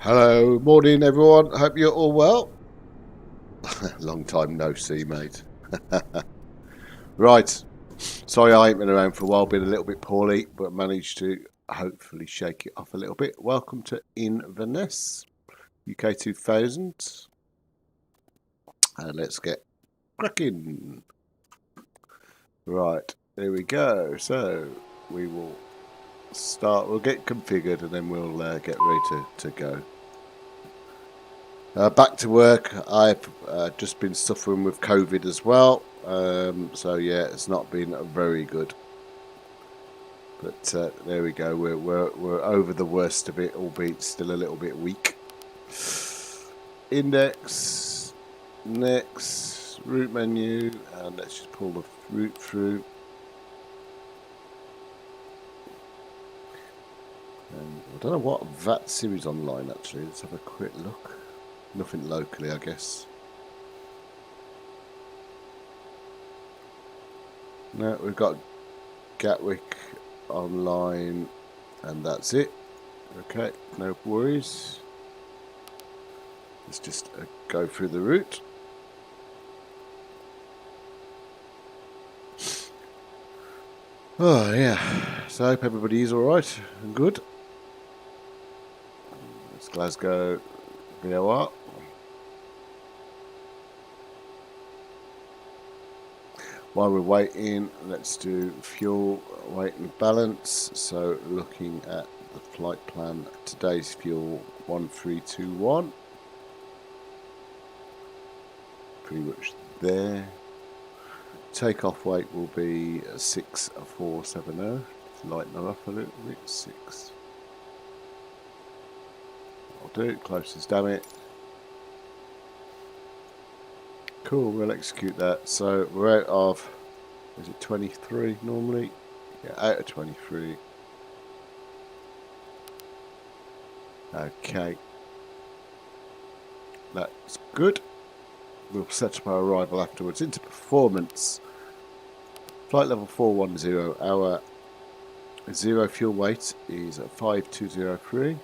Hello, morning everyone. Hope you're all well. Long time no see, mate. Right. Sorry I ain't been around for a while, been a little bit poorly, but managed to hopefully shake it off a little bit. Welcome to Inverness, UK 2000. And let's get cracking. Right, there we go. So we will start, we'll get configured and then we'll get ready to go. Back to work. I've just been suffering with COVID as well, so yeah, it's not been very good. But there we go. We're over the worst of it, albeit still a little bit weak. Index, next, route menu, and let's just pull the route through. And I don't know what Vatsim is online actually. Let's have a quick look. Nothing locally, I guess. No, we've got Gatwick online, and that's it. Okay, no worries. Let's just go through the route. Oh, yeah. So I hope everybody is alright and good. It's Glasgow VOR. While we're waiting, let's do fuel, weight and balance. So looking at the flight plan, today's fuel 1321. Pretty much there. Takeoff weight will be 6470. Lighten that up a little bit. 6. I'll do it. Closest, damn it. Cool, we'll execute that. So we're out of, is it 23 normally? Yeah, out of 23. Okay. That's good. We'll set up our arrival afterwards into performance. Flight level 410, our zero fuel weight is 5203.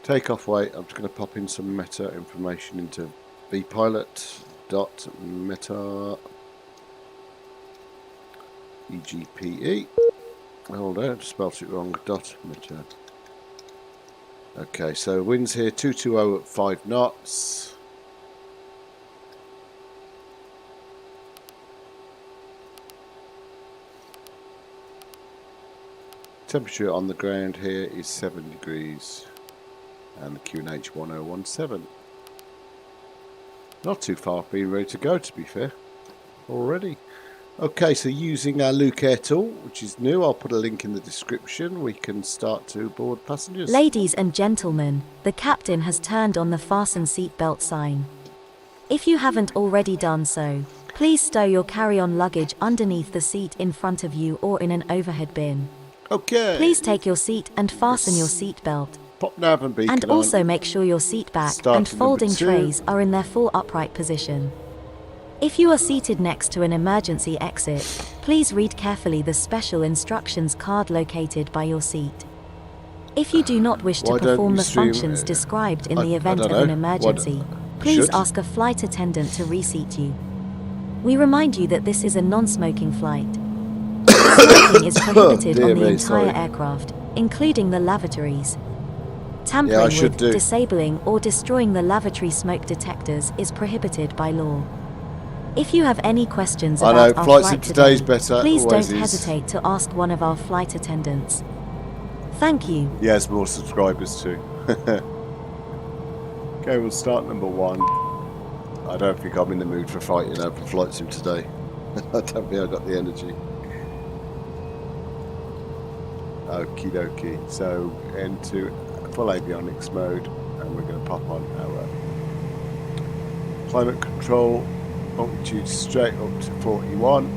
Takeoff weight, I'm just going to pop in some meta information into vpilot.meta EGPE. Hold on, spelt it wrong, .meta. Okay, so winds here 220 at 5 knots. Temperature on the ground here is 7 degrees. And the QNH 1017. Not too far being ready to go, to be fair, already. Okay, so using our Luke Air tool, which is new, I'll put a link in the description. We can start to board passengers. Ladies and gentlemen, the captain has turned on the fasten seatbelt sign. If you haven't already done so, please stow your carry-on luggage underneath the seat in front of you or in an overhead bin. Okay. Please take your seat and fasten your seatbelt. Pop nav and beacon And on. also make sure your seat back and folding trays are in their full upright position. If you are seated next to an emergency exit, please read carefully the special instructions card located by your seat. If you do not wish to perform the functions described in the event of an emergency, please ask a flight attendant to reseat you. We remind you that this is a non-smoking flight. Smoking is prohibited on the entire aircraft, including the lavatories. Tampering with, disabling or destroying the lavatory smoke detectors is prohibited by law. If you have any questions about our flight today, please don't hesitate to ask one of our flight attendants. Thank you. Yes, more subscribers too. Okay, we'll start number 1. I don't think I'm in the mood for fighting over flight sim today. I don't think I've got the energy. Okie dokie. So into full avionics mode, and we're going to pop on our climate control, altitude straight up to 41.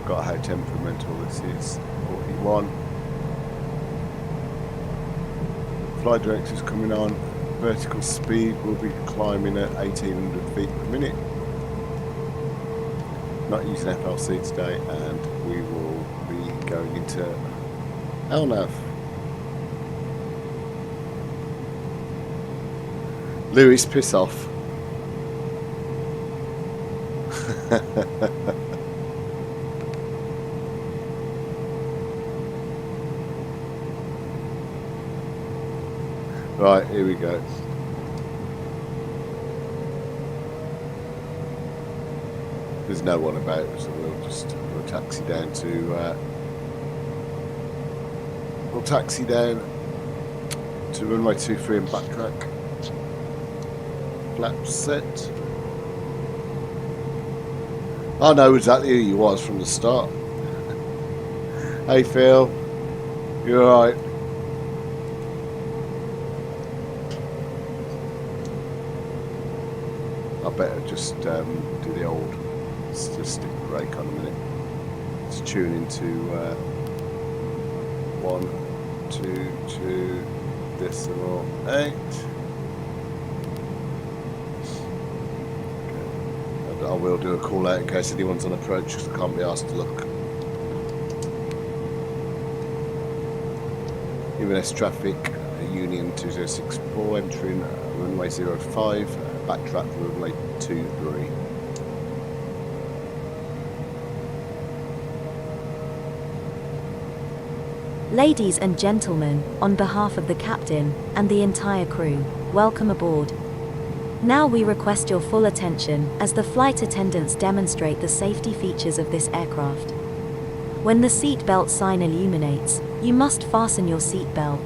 Got how temperamental this is. 41. Flight director's coming on. vertical speed will be climbing at 1800 feet per minute. Not using FLC today, and we will be going into LNAV. Lewis, piss off. Right, here we go. There's no one about, so we'll taxi down to runway 23 and backtrack. Flaps set. I know exactly who you was from the start. Hey Phil, you alright? I better just do the old. Let's just stick the brake on a minute. Let's tune into 122.8. I will do a call out in case anyone's on approach because I can't be asked to look. Inverness traffic, Union 2064 entering runway 05, backtrack for runway 23. Ladies and gentlemen, on behalf of the captain and the entire crew, welcome aboard. Now we request your full attention as the flight attendants demonstrate the safety features of this aircraft. When the seat belt sign illuminates, you must fasten your seat belt.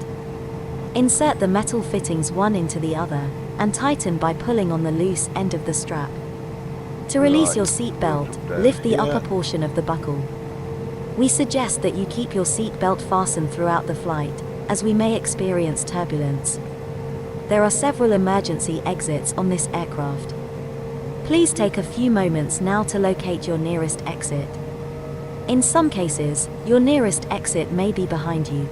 Insert the metal fittings one into the other and tighten by pulling on the loose end of the strap. To release your seat belt, lift the upper portion of the buckle. We suggest that you keep your seat belt fastened throughout the flight, as we may experience turbulence. There are several emergency exits on this aircraft. Please take a few moments now to locate your nearest exit. In some cases, your nearest exit may be behind you.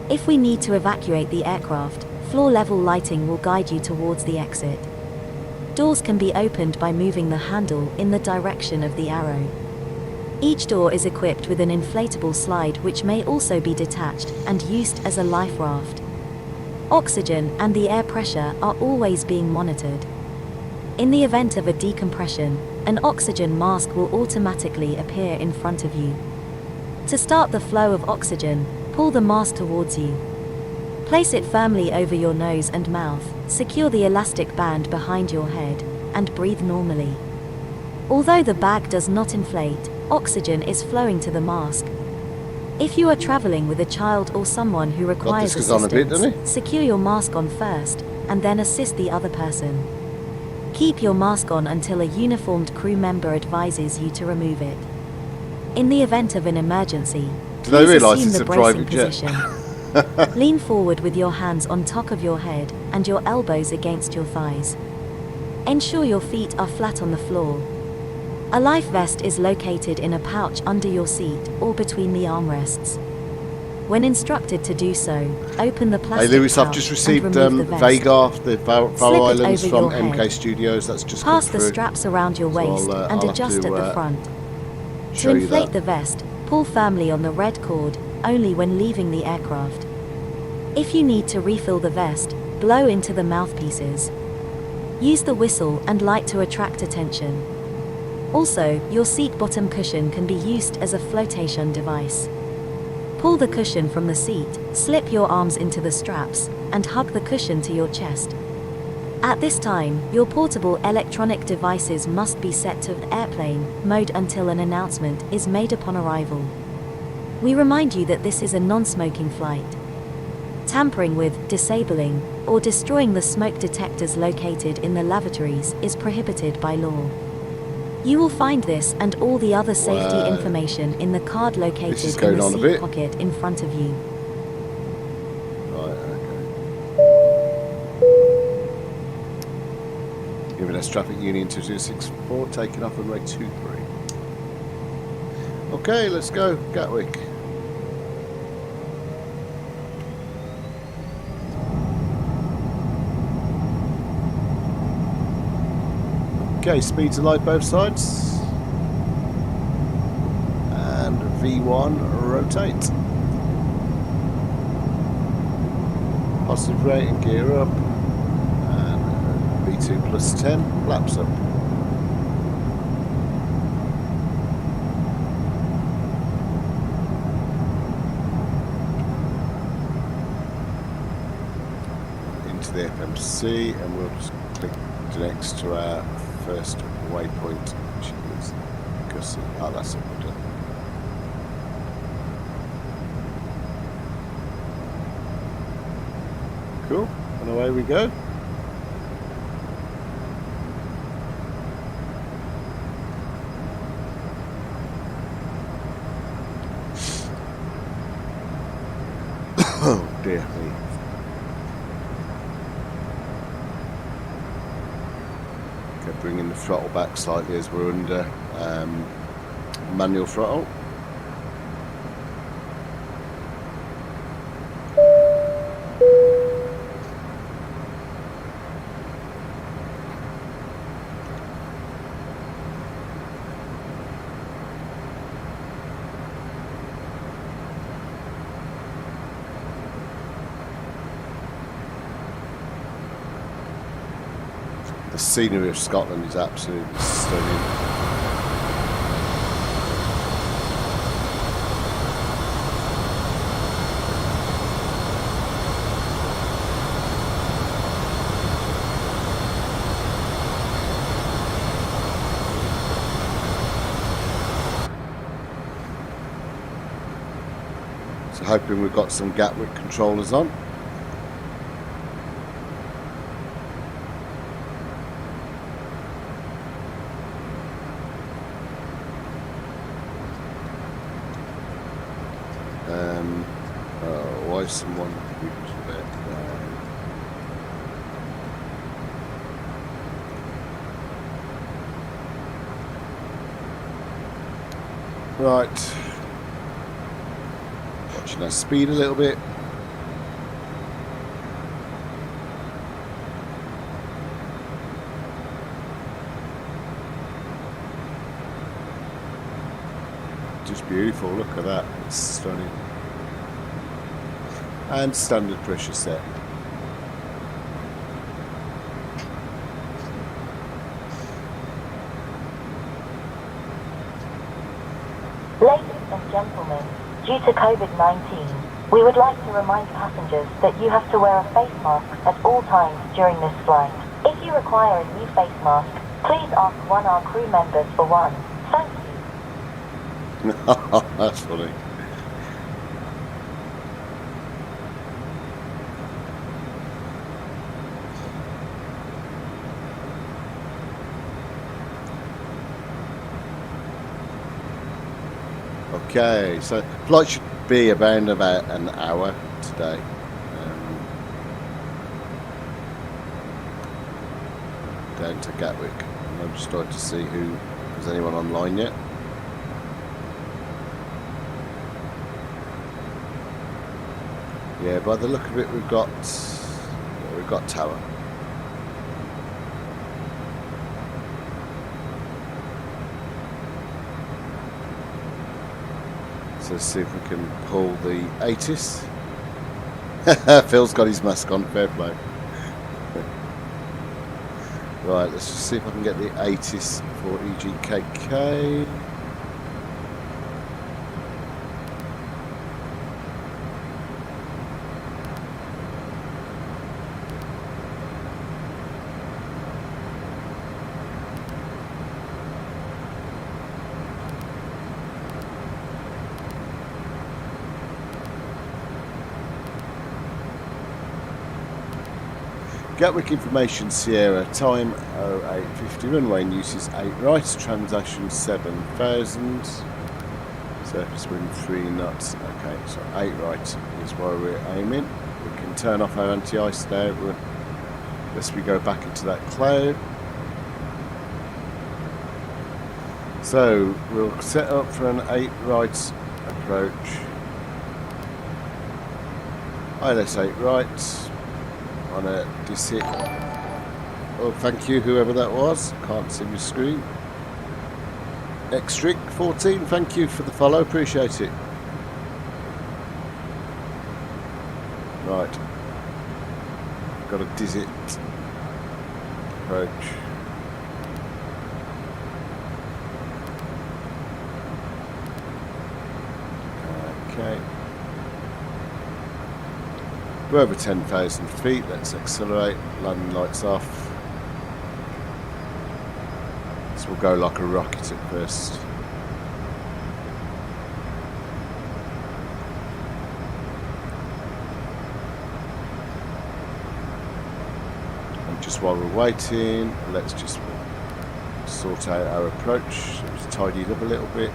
If we need to evacuate the aircraft, floor-level lighting will guide you towards the exit. Doors can be opened by moving the handle in the direction of the arrow. Each door is equipped with an inflatable slide which may also be detached and used as a life raft. Oxygen and the air pressure are always being monitored. In the event of a decompression, an oxygen mask will automatically appear in front of you. To start the flow of oxygen, pull the mask towards you. Place it firmly over your nose and mouth, secure the elastic band behind your head, and breathe normally. Although the bag does not inflate, oxygen is flowing to the mask. If you are traveling with a child or someone who requires assistance, secure your mask on first, and then assist the other person. Keep your mask on until a uniformed crew member advises you to remove it. In the event of an emergency, please assume the bracing position. Lean forward with your hands on top of your head and your elbows against your thighs. Ensure your feet are flat on the floor. A life vest is located in a pouch under your seat or between the armrests. When instructed to do so, open the plastic pouch. Hey Lewis, I've just received Vega, the Faroe Islands from MK Studios. That's just pass the straps around your waist and adjust at the front. To inflate the vest, pull firmly on the red cord, only when leaving the aircraft. If you need to refill the vest, blow into the mouthpieces. Use the whistle and light to attract attention. Also, your seat bottom cushion can be used as a flotation device. Pull the cushion from the seat, slip your arms into the straps, and hug the cushion to your chest. At this time, your portable electronic devices must be set to airplane mode until an announcement is made upon arrival. We remind you that this is a non-smoking flight. Tampering with, disabling, or destroying the smoke detectors located in the lavatories is prohibited by law. You will find this and all the other safety information in the card located in the seat pocket in front of you. Right, okay. Inverness traffic Union 2064 taking off runway 23. Okay, let's go, Gatwick. Okay, speeds are light both sides. And V1 rotate. Positive rate and gear up. And V2 plus 10, flaps up. Into the FMC, and we'll just click next to our first waypoint, which is GUSSI. Oh, that's it, we're done. Cool, and away we go. Oh dear me. Okay, bringing the throttle back slightly as we're under manual throttle. The scenery of Scotland is absolutely stunning. So hoping we've got some Gatwick controllers on. Why someone right, watching our speed a little bit. Just beautiful, look at that, it's stunning. And standard pressure set. Ladies and gentlemen, due to COVID-19, we would like to remind passengers that you have to wear a face mask at all times during this flight. If you require a new face mask, please ask one of our crew members for one. Thank you. That's funny. Okay, so flight should be around about an hour today. Down to Gatwick. And I'm just trying to see who is anyone online yet. Yeah, by the look of it, we've got Tower. So let's see if we can pull the ATIS. Phil's got his mask on, fair play. Right, let's just see if I can get the ATIS for EGKK. Gatwick Information Sierra, time 0850, runway uses 8 right, transaction 7,000, surface wind 3 knots. Okay, so 8 right is where we're aiming. We can turn off our anti-ice now, unless we go back into that cloud. So we'll set up for an 8 right approach. ILS 8 right. On a DISIT Oh, thank you, whoever that was. Can't see my screen. Xtrick14, thank you for the follow. Appreciate it. Right. Got a DISIT approach. Okay. We're over 10,000 feet. Let's accelerate. Landing lights off. This will go like a rocket at first. And just while we're waiting, let's just sort out our approach. Just tidy it up a little bit.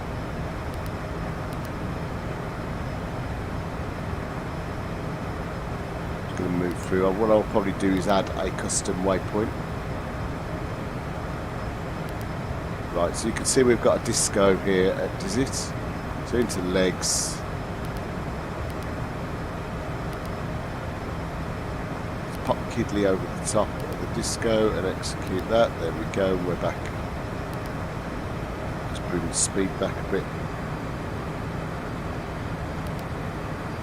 Going to move through. What I'll probably do is add a custom waypoint. Right, so you can see we've got a disco here at DISIT. So into legs. Let's pop Kidley over the top of the disco and execute that. There we go, we're back. Just bring the speed back a bit.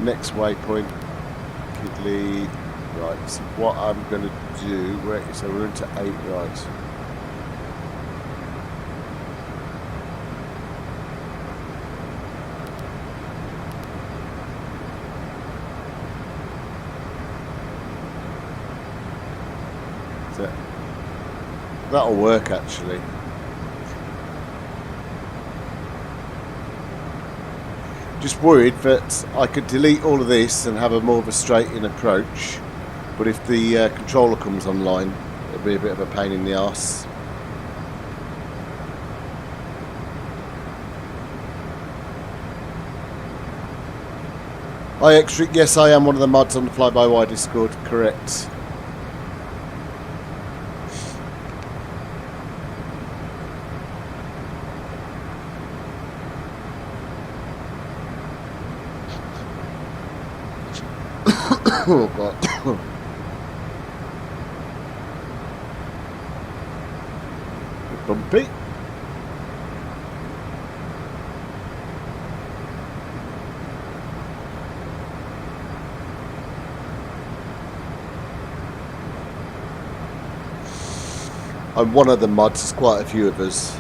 Next waypoint. Kidley. Right, so what I'm going to do, so we're into 8 right. So that'll work actually. Just worried that I could delete all of this and have a more of a straight in approach, but if the controller comes online it'll be a bit of a pain in the arse. Hi Xtrick, yes I am one of the mods on the Fly-by-Wire Discord, correct. Oh god. Bumpy. I'm one of the mods, there's quite a few of us.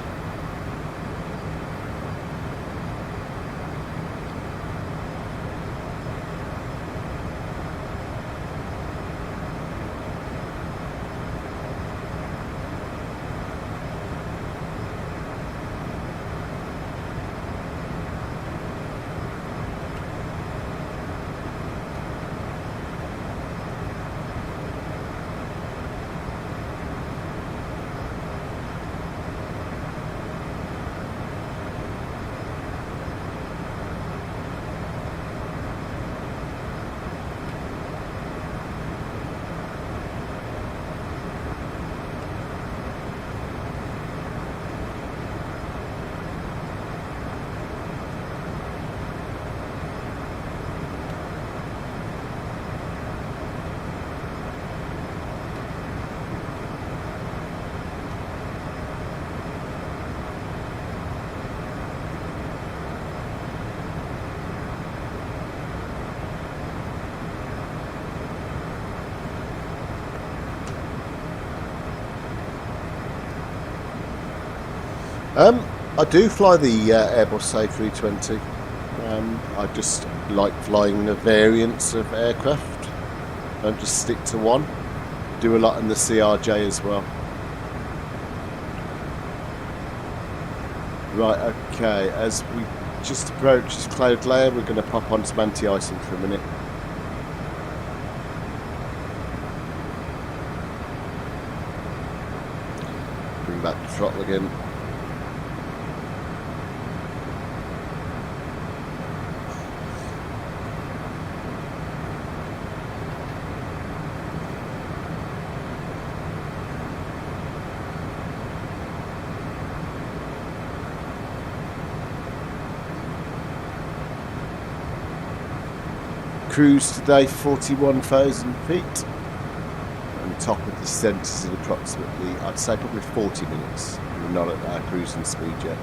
I do fly the Airbus A320. I just like flying the variants of aircraft. Don't just stick to one. Do a lot in the CRJ as well. Right, okay, as we just approach this cloud layer, we're going to pop on some anti-icing for a minute. Bring back the throttle again. Cruise today 41,000 feet and top of descent is in approximately, I'd say probably 40 minutes. We're not at our cruising speed yet.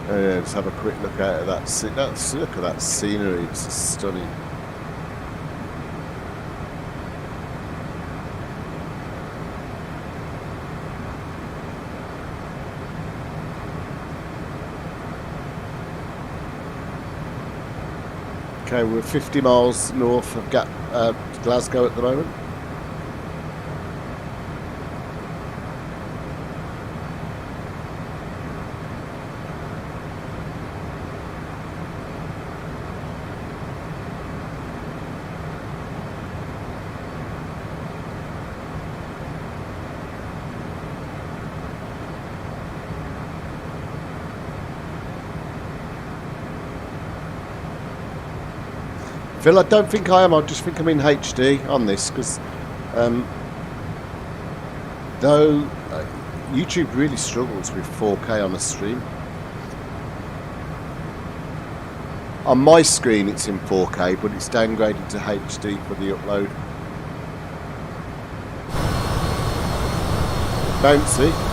Let's have a quick look out at that. Look at that scenery. It's stunning. Okay, we're 50 miles north of Glasgow at the moment. Phil, I don't think I am. I just think I'm in HD on this because though YouTube really struggles with 4K on a stream. On my screen it's in 4K, but it's downgraded to HD for the upload. Bouncy.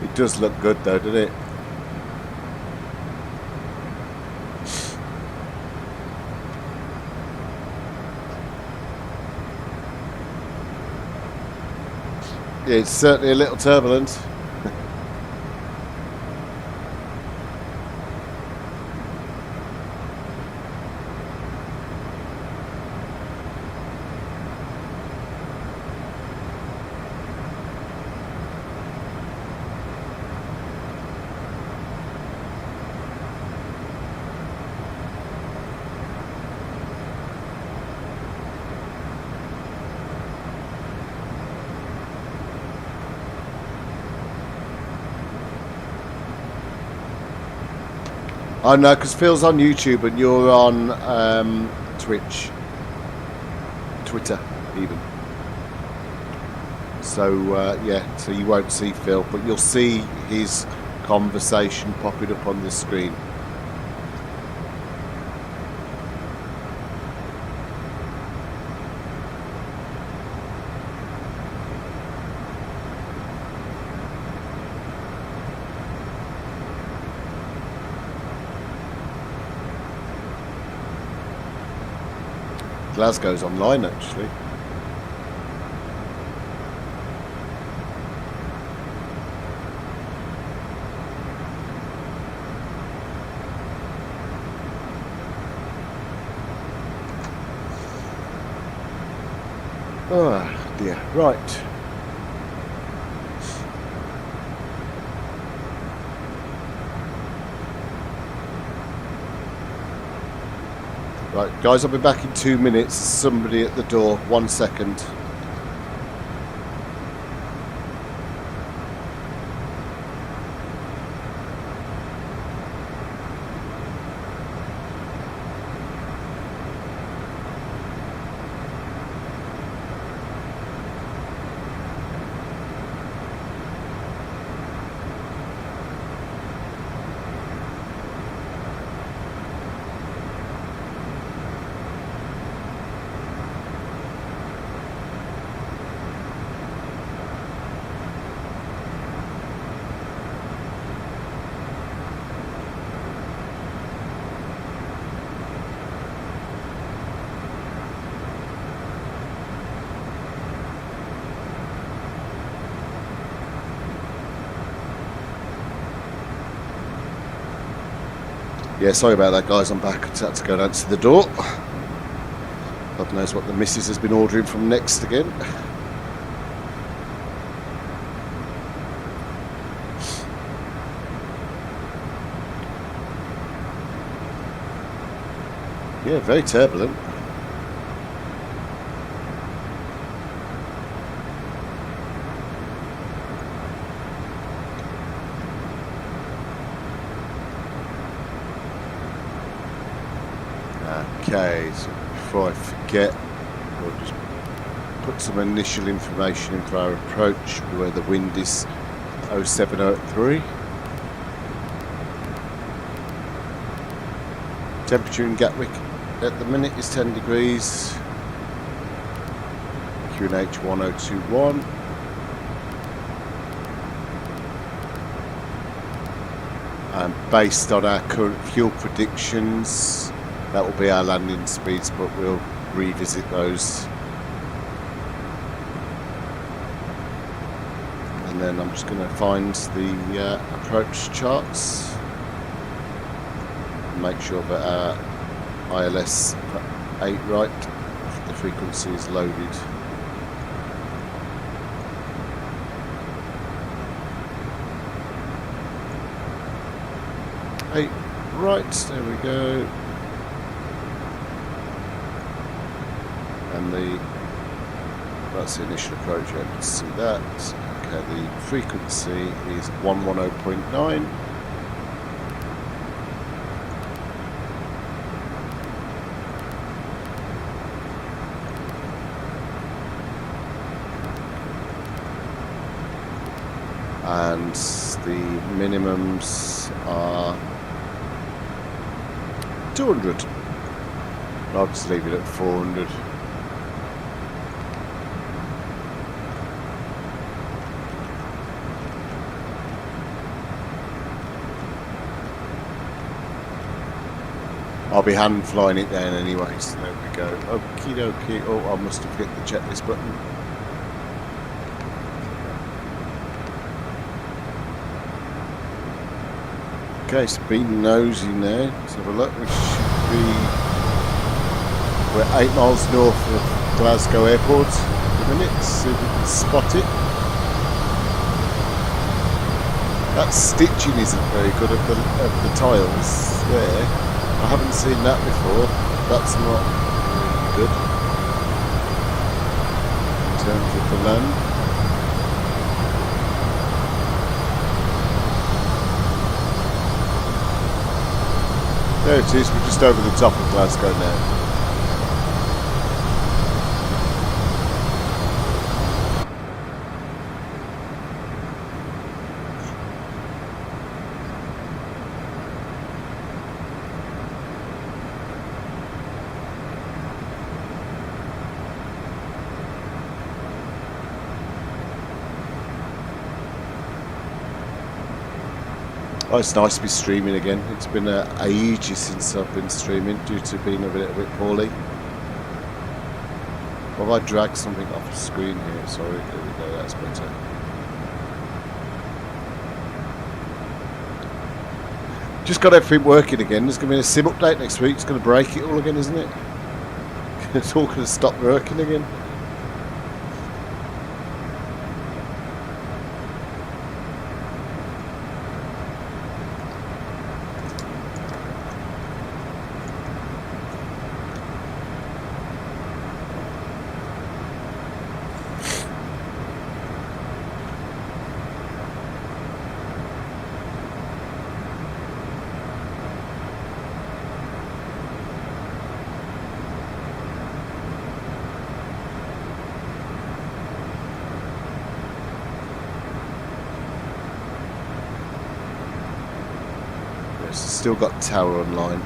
It does look good though, doesn't it? Yeah, it's certainly a little turbulent. Oh no, because Phil's on YouTube and you're on Twitch, Twitter even. So yeah, so you won't see Phil, but you'll see his conversation popping up on the screen. Glasgow's online actually. Oh dear, right. Right, guys, I'll be back in 2 minutes. Somebody at the door. 1 second. Yeah, sorry about that, guys. I'm back. I had to go and answer the door. God knows what the missus has been ordering from Next again. Yeah, very turbulent. Okay, so before I forget, we'll just put some initial information in for our approach, where the wind is 0703. Temperature in Gatwick at the minute is 10 degrees. QNH 1021. And based on our current fuel predictions, that will be our landing speeds, but we'll revisit those. And then I'm just going to find the approach charts and make sure that our ILS 8 right, the frequency is loaded. Right, there we go. And that's the initial approach, you can see that. Okay, the frequency is 110.9. And the minimums are 200. I'll just leave it at 400. I'll be hand flying it down anyway, so there we go. Okie dokie. Oh, I must have hit the checklist button. Okay, so being nosy now. Let's have a look. We should be, we're 8 miles north of Glasgow Airport at the minute. See if we can spot it. That stitching isn't very good of the tiles there. I haven't seen that before. That's not really good in terms of the land. There it is, we're just over the top of Glasgow now. Oh, it's nice to be streaming again. It's been ages since I've been streaming due to being a little bit poorly. Well, I dragged something off the screen here. Sorry, there we go. That's better. Just got everything working again. There's going to be a SIM update next week. It's going to break it all again, isn't it? It's all going to stop working again. Still got tower online.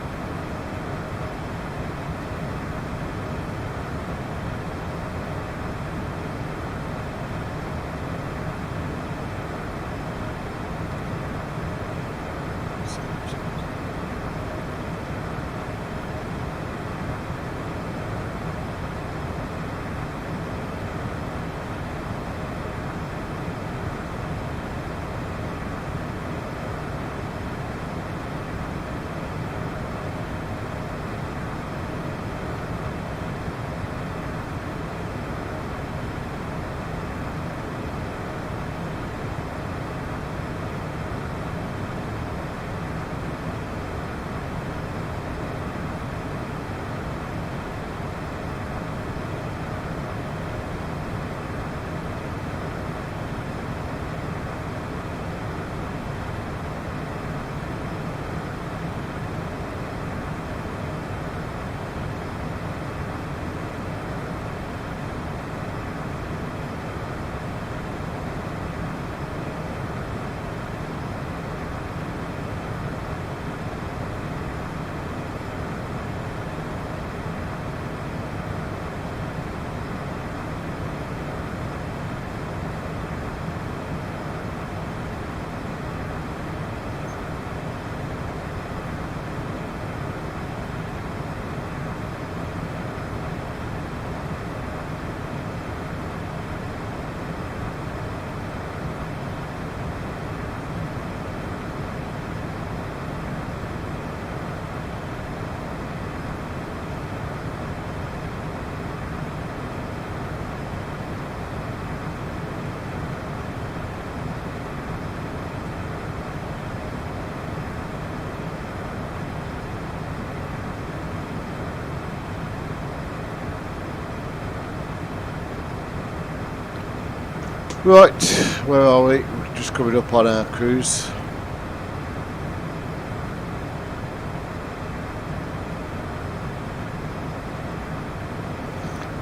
Right, where are we? We're just coming up on our cruise.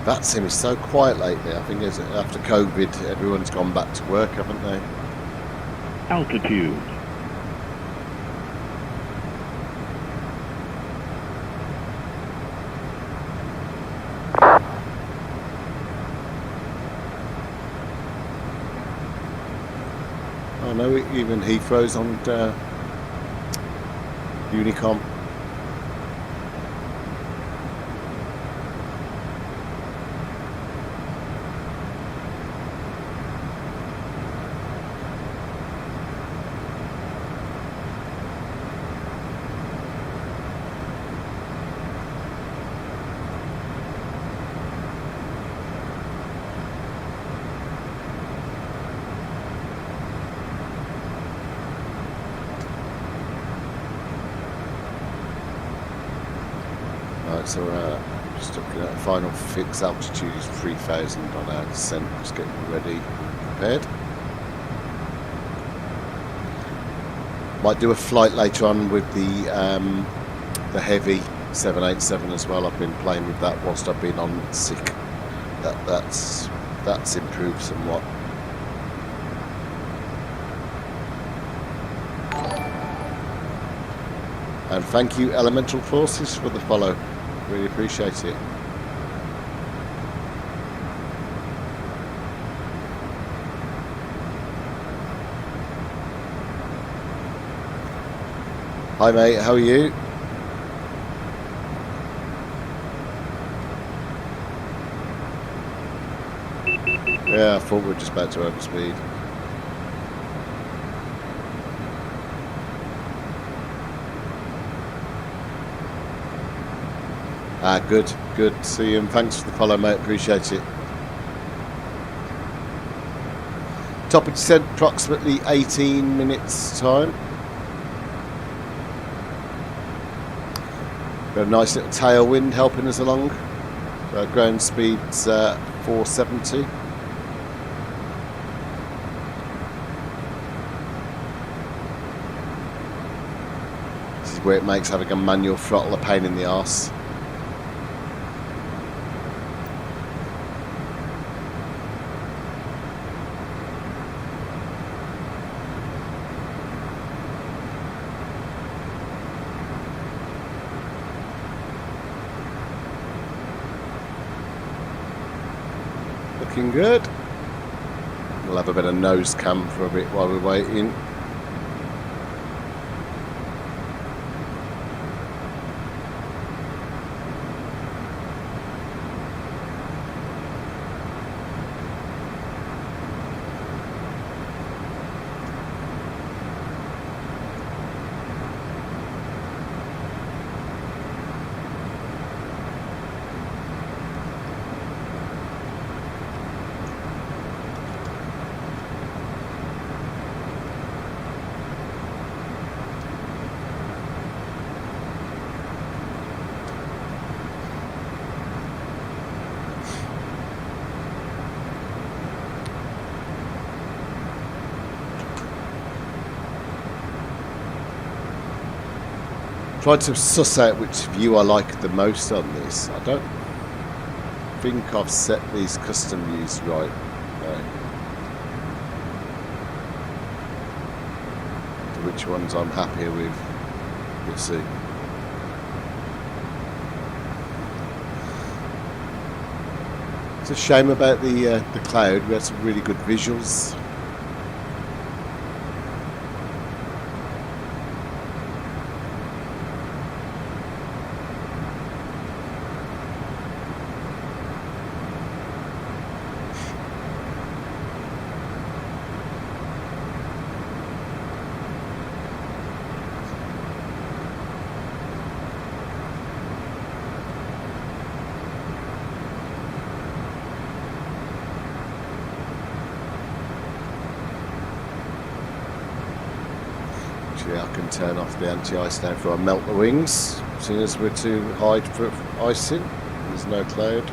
Vatsim is so quiet lately. I think after COVID, everyone's gone back to work, haven't they? Altitude. I know even Heathrow's on Unicom. Right, so we're just looking at final fix altitude is 3,000 on our descent. Just getting ready and prepared. Might do a flight later on with the heavy 787 as well. I've been playing with that whilst I've been on sick. That's improved somewhat. And thank you, Elemental Forces, for the follow. Really appreciate it. Hi mate, how are you? Yeah, I thought we were just about to overspeed. Ah, good to see you, and thanks for the follow, mate. Appreciate it. Top of descent, approximately 18 minutes time. Got a nice little tailwind helping us along. Ground speed's 470. This is where it makes having a manual throttle a pain in the arse. Looking good. We'll have a bit of nose cam for a bit while we're waiting. Tried to suss out which view I like the most on this. I don't think I've set these custom views right. No. Which ones I'm happier with. We'll see. It's a shame about the cloud. We had some really good visuals. I can turn off the anti-ice now before I melt the wings, as soon as we're too high for icing. There's no cloud.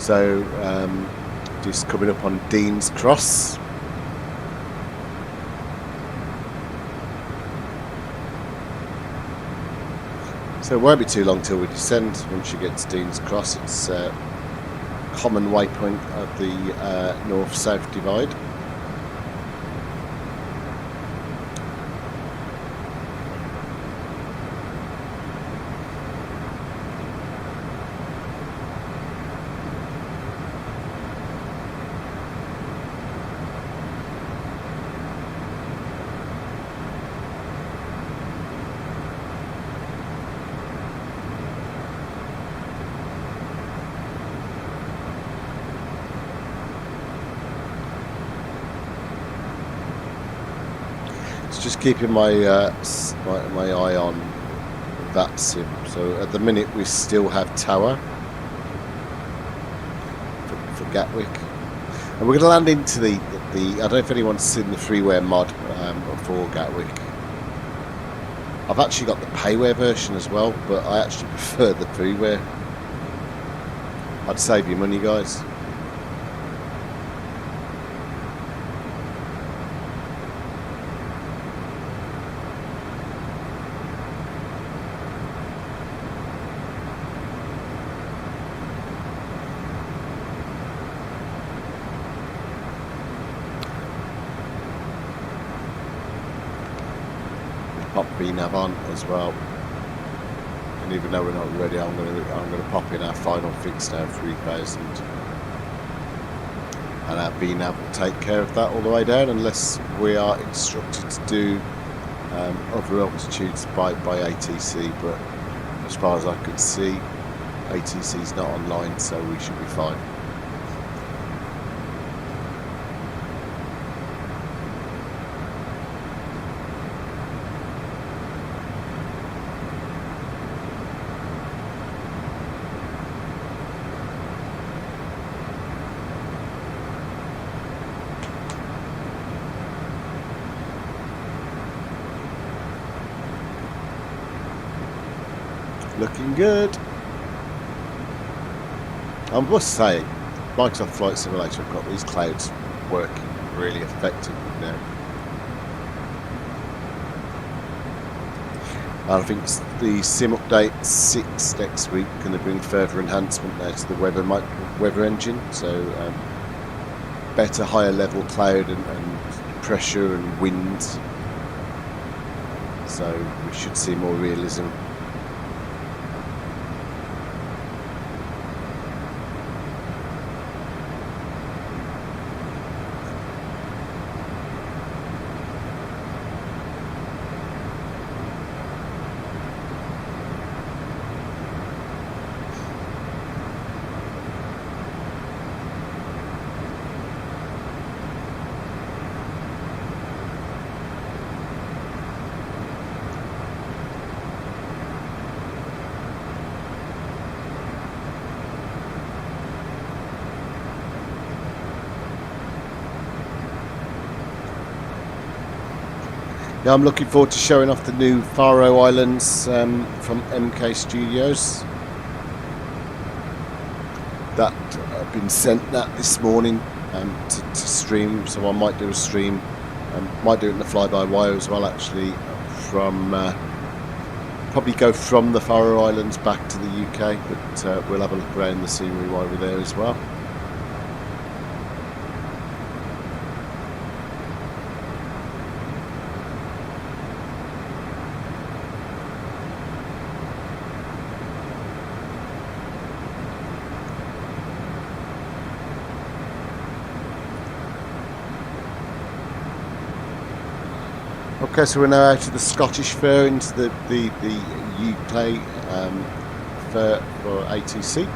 So just coming up on Dean's Cross. So it won't be too long till we descend. Once you get to Dean's Cross, it's a common waypoint of the north-south divide. Just keeping my my eye on Vatsim. So at the minute we still have tower for Gatwick, and we're going to land into the I don't know if anyone's seen the freeware mod for Gatwick. I've actually got the payware version as well, but I actually prefer the freeware. I'd save you money, guys. Pop VNav on as well, and even though we're not ready, I'm going to pop in our final fix now, 3000, and our VNav will take care of that all the way down, unless we are instructed to do other altitudes by ATC. But as far as I can see, ATC is not online, so we should be fine. Looking good. I must say, Microsoft Flight Simulator have got these clouds working really effectively now. And I think the Sim Update 6 next week going to bring further enhancement there to the weather engine. So better higher level cloud and pressure and wind. So we should see more realism. Yeah, I'm looking forward to showing off the new Faroe Islands from MK Studios. That have been sent that this morning to stream, so I might do a stream. Might do it in the fly-by-wire as well, actually. From probably go from the Faroe Islands back to the UK, but we'll have a look around the scenery while we're there as well. Okay, so we're now out of the Scottish Fair into the UK fair for ATC.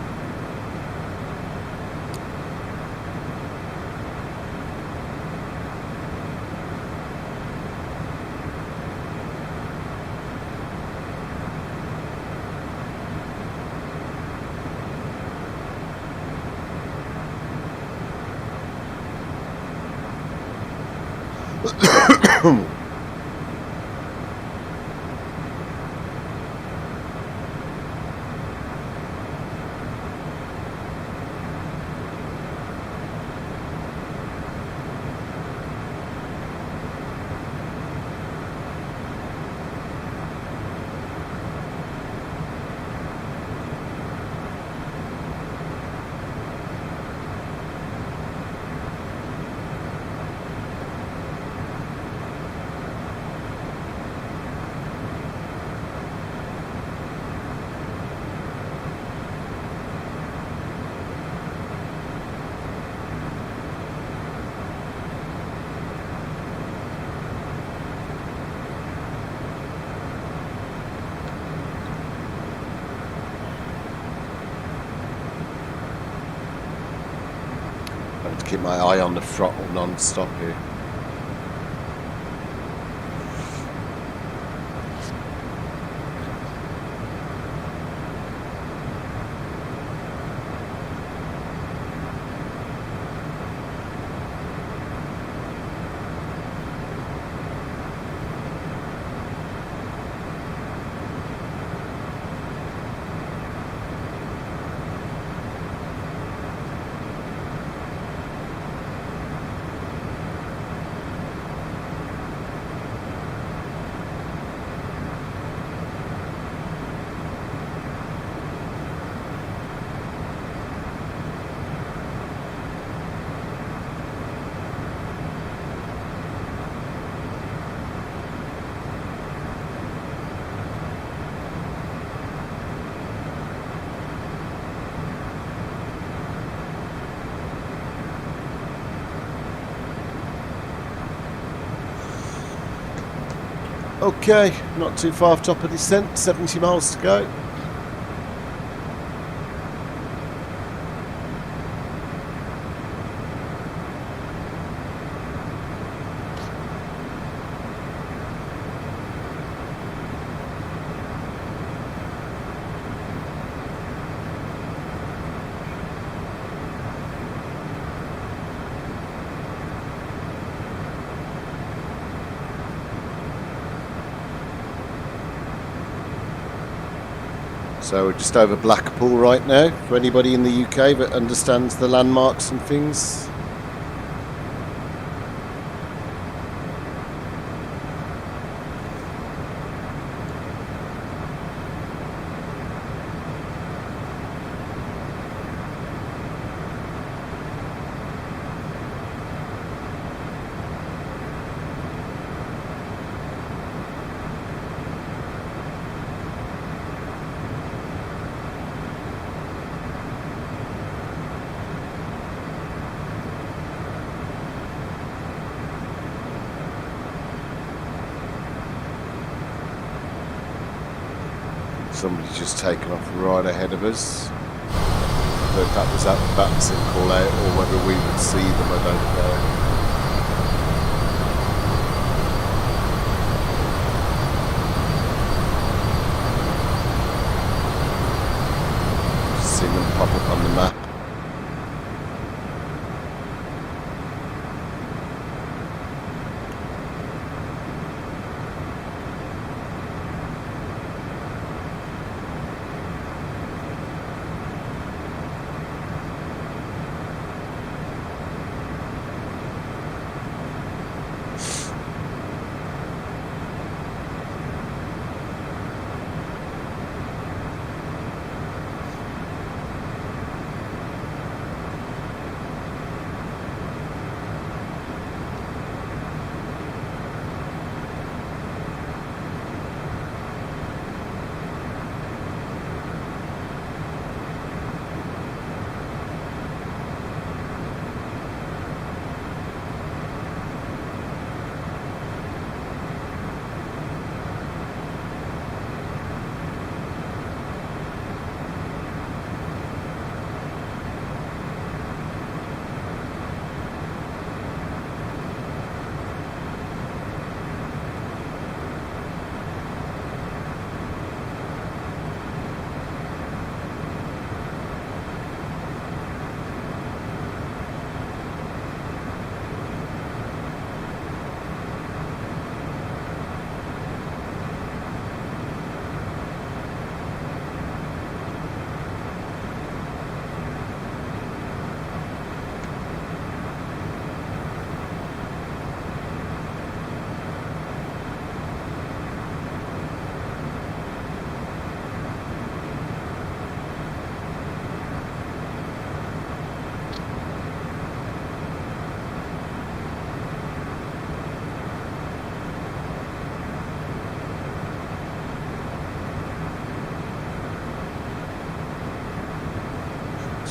Having to keep my eye on the throttle non-stop here. Okay, not too far off top of descent, 70 miles to go. So we're just over Blackpool right now, for anybody in the UK that understands the landmarks and things. Somebody's just taken off right ahead of us. Whether that was that Vatsim call out or whether we would see them, I don't know. Just seen them pop up on the map.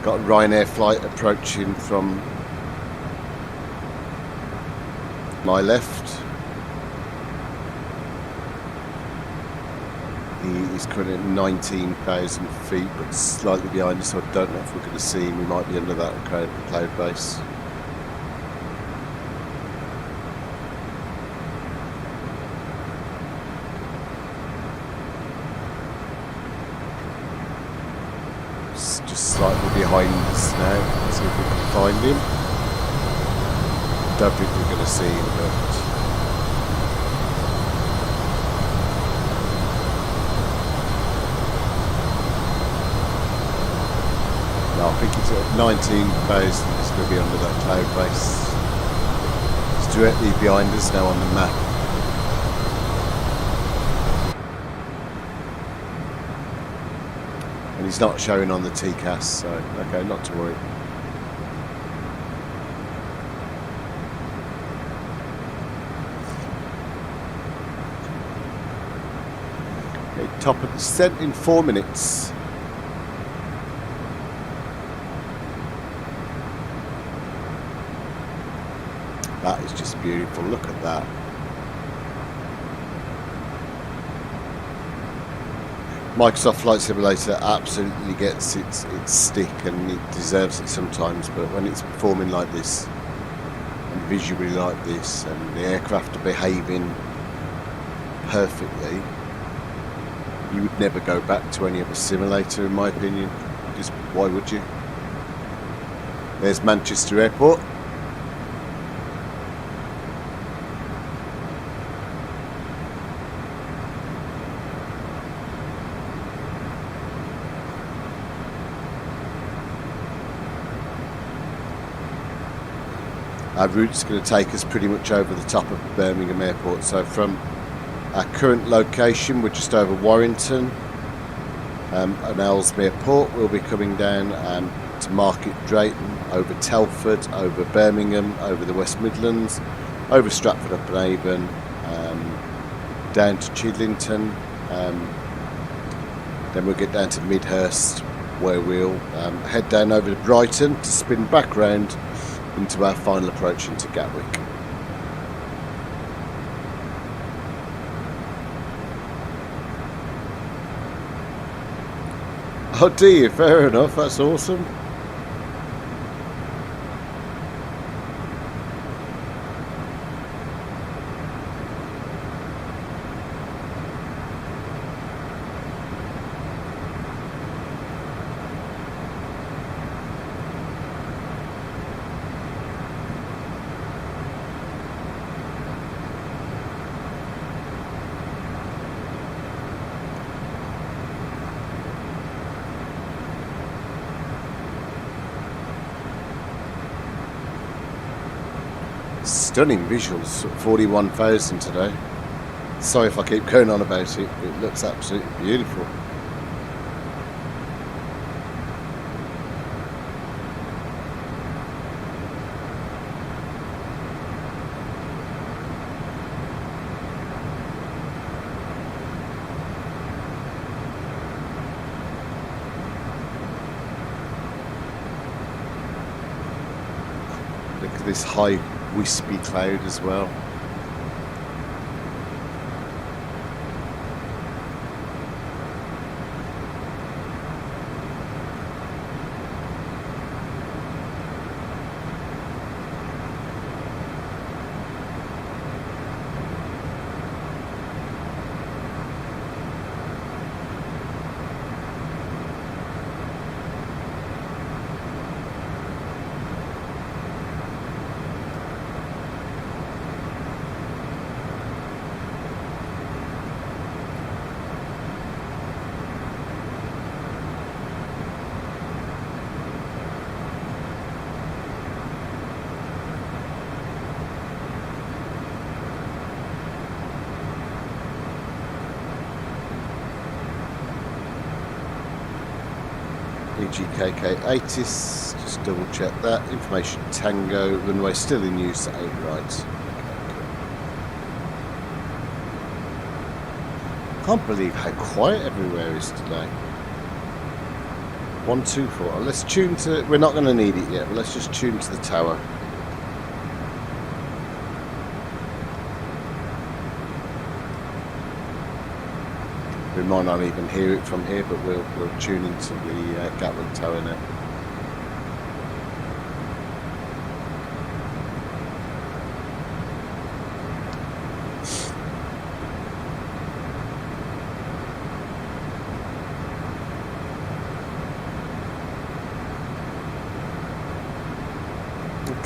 Got a Ryanair flight approaching from my left. He is currently at 19,000 feet, but slightly behind us, so I don't know if we're going to see him. We might be under that cloud base. behind us now. Let's see if we can find him. Don't think we're going to see him, but no, I think it's at 19,000. It's going to be under that cloud base. It's directly behind us now on the map. And he's not showing on the TCAS, so okay, not to worry. Okay, top of the descent in 4 minutes. That is just beautiful. Look at that. Microsoft Flight Simulator absolutely gets its stick, and it deserves it sometimes, but when it's performing like this and visually like this and the aircraft are behaving perfectly, you would never go back to any other simulator, in my opinion. Just why would you? There's Manchester Airport. Our route's going to take us pretty much over the top of Birmingham Airport. So from our current location, we're just over Warrington and Ellesmere Port. We'll be coming down to Market Drayton, over Telford, over Birmingham, over the West Midlands, over Stratford-upon-Avon, down to Chidlington. Then we'll get down to Midhurst, where we'll head down over to Brighton to spin back round into our final approach into Gatwick. Oh dear, fair enough, that's awesome. Stunning visuals at 41,000 today. Sorry if I keep going on about it, it looks absolutely beautiful. Look at this high wispy cloud as well. EGKK 80s, just double check that. Information Tango, runway still in use at 8 right. Okay, cool. Can't believe how quiet everywhere is today. 124. Let's tune to, we're not going to need it yet, but let's just tune to the tower. We might not even hear it from here, but we'll tune into the Gatwick Tower now.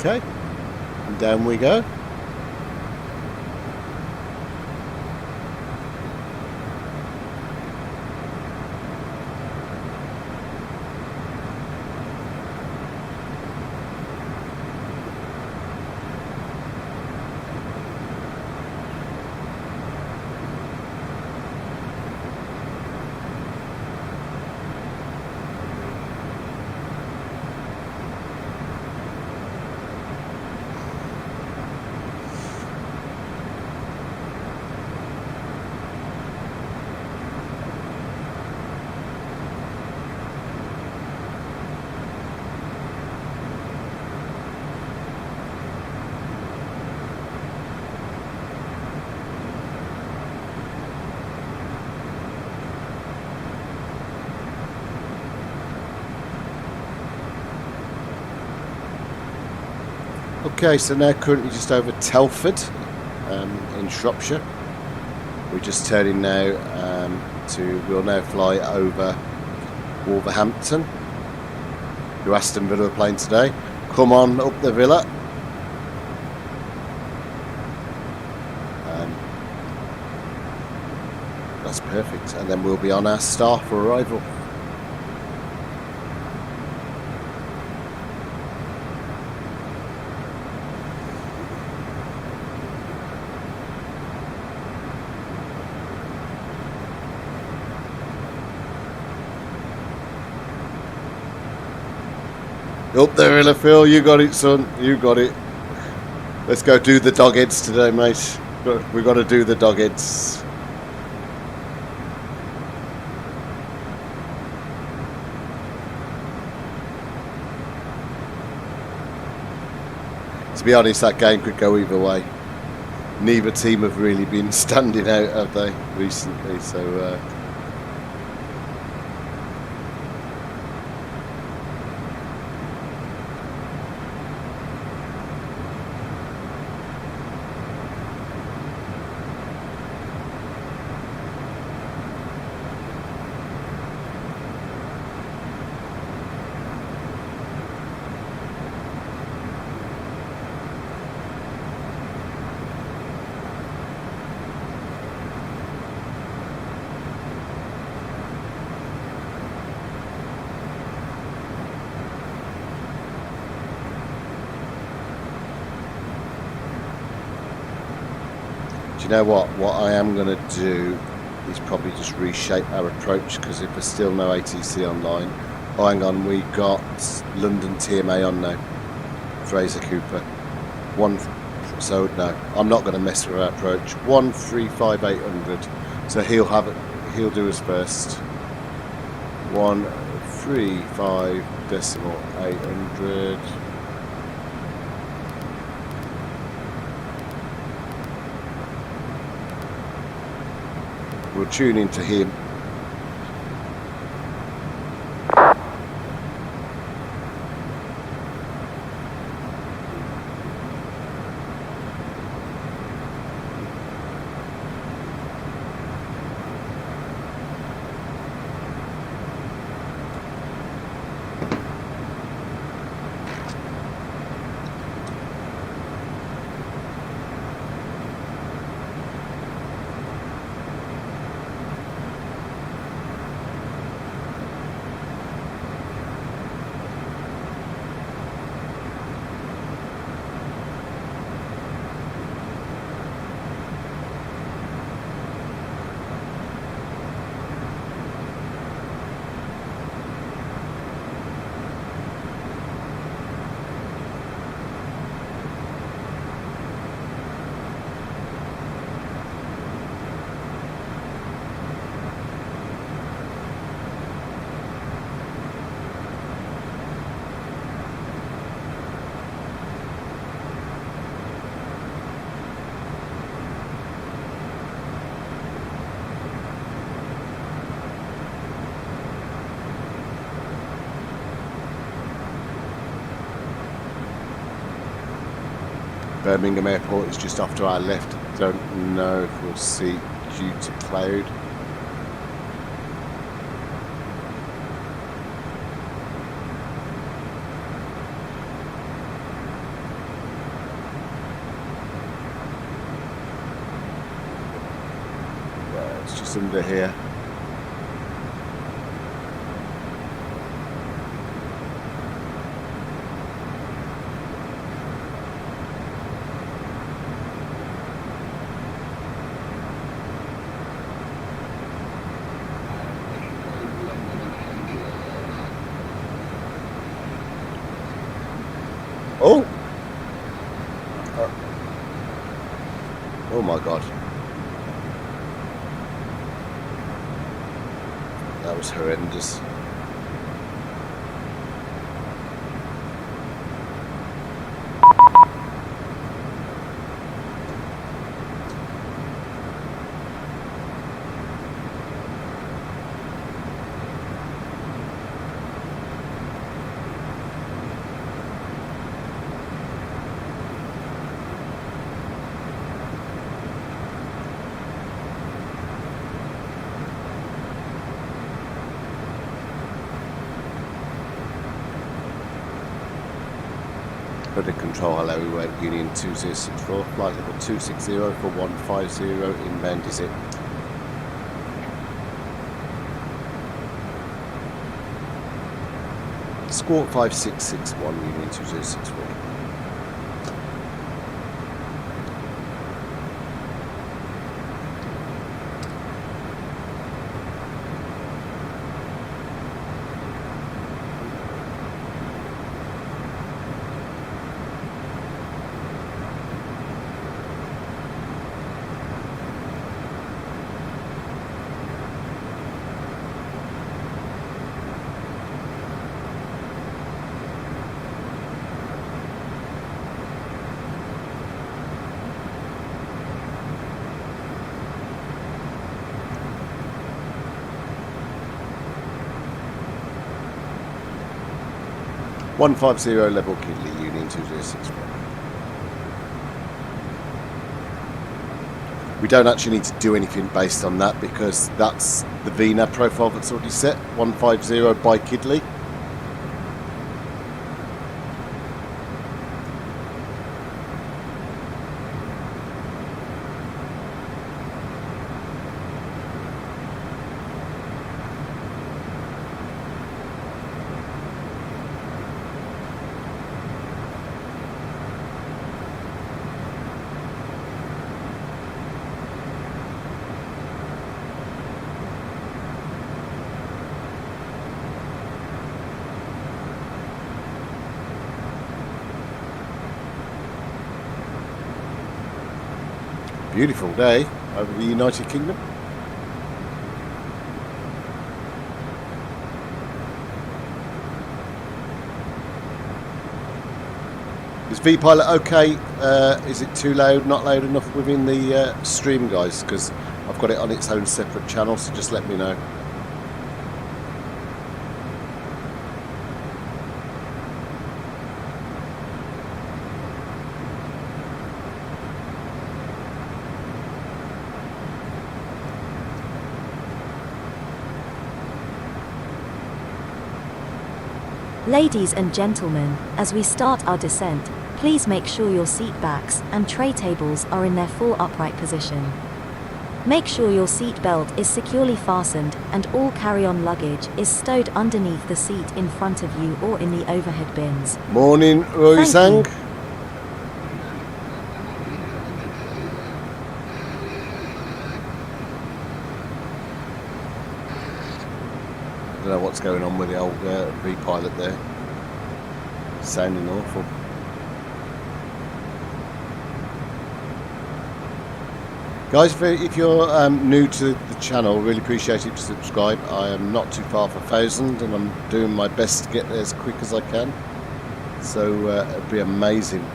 Okay, and down we go. Okay, so now currently just over Telford in Shropshire. We're just turning now we'll now fly over Wolverhampton. To Aston Villa plane today. Come on up the Villa. That's perfect, and then we'll be on our star for arrival. Up there, Illa Phil, you got it, son. You got it. Let's go do the dogheads today, mate. We've got to do the dogheads. To be honest, that game could go either way. Neither team have really been standing out, have they, recently? So. Do you know what? What I am going to do is probably just reshape our approach, because if there's still no ATC online. Oh, hang on, we got London TMA on now. Fraser Cooper. So no, I'm not going to mess with our approach. 135,800. So he'll do us first. 135.800. We'll tune into him. Birmingham Airport is just off to our left. Don't know if we'll see due to cloud. It's just under here. Oh! Oh my god. That was horrendous. Credit control, hello, Union 2064, flight level 260 for 150 inbound DISIT. Squawk 5661, Union 2064. One 150 level Kidley, Union 2064. We don't actually need to do anything based on that because that's the VNAV profile that's already set. 150 by Kidley. Beautiful day over the United Kingdom. Is VPilot okay? Is it too loud, not loud enough within the stream, guys? Because I've got it on its own separate channel, so just let me know. Ladies and gentlemen, as we start our descent, please make sure your seat backs and tray tables are in their full upright position. Make sure your seat belt is securely fastened and all carry-on luggage is stowed underneath the seat in front of you or in the overhead bins. Morning, Roy Sang. I don't know what's going on with the old VPilot there. Sounding awful. Guys, if you're new to the channel, really appreciate it to subscribe. I am not too far from 1,000 and I'm doing my best to get there as quick as I can. So it'd be amazing.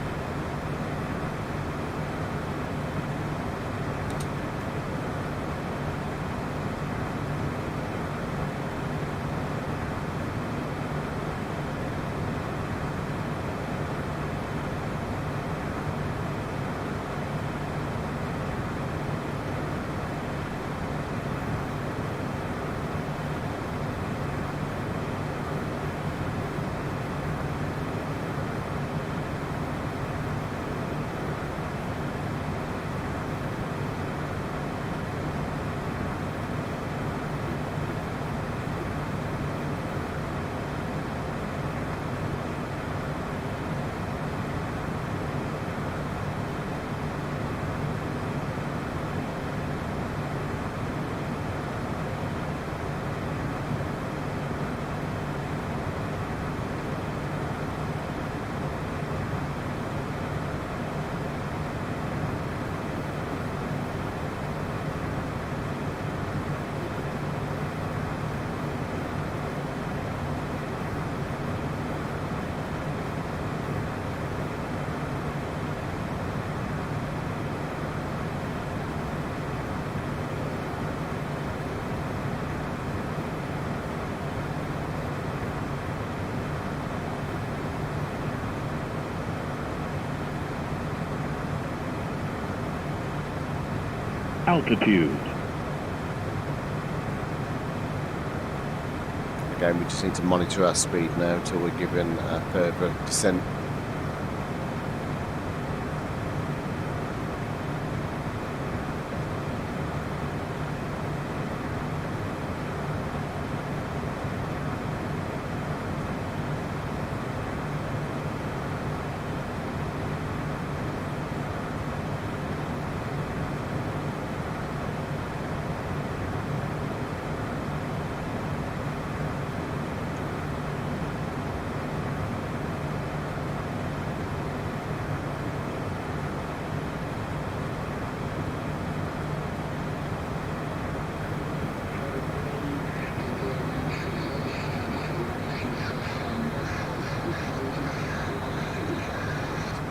Altitude. Again, we just need to monitor our speed now until we're given a further descent.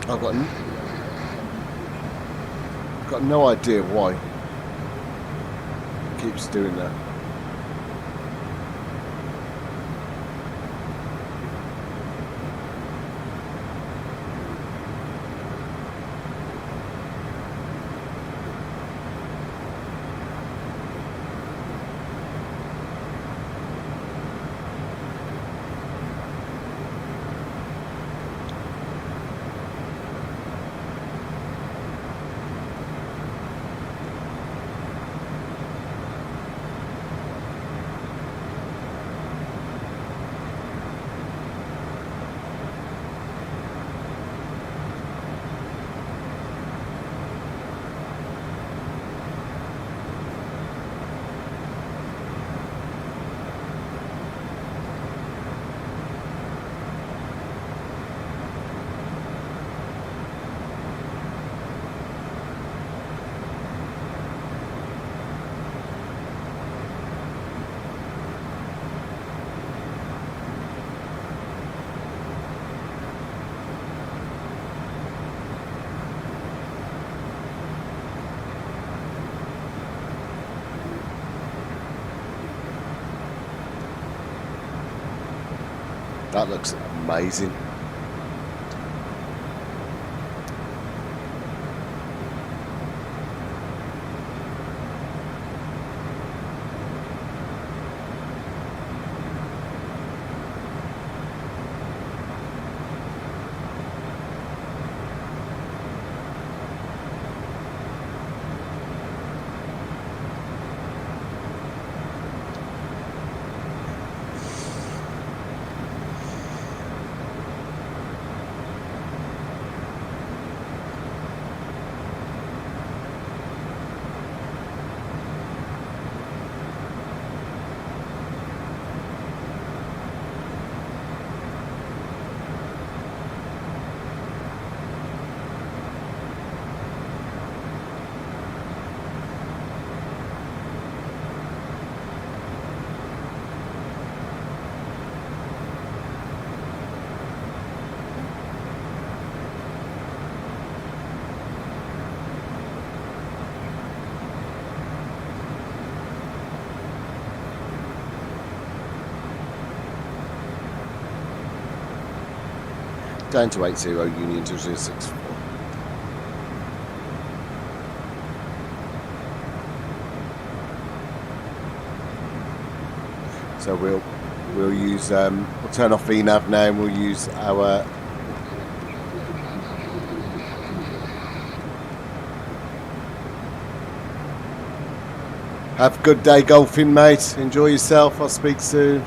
I've got no idea why it keeps doing that. That looks amazing. Down to 80 Union 2064. So we'll use we'll turn off VNAV now and we'll use our have a good day golfing, mate. Enjoy yourself. I'll speak soon.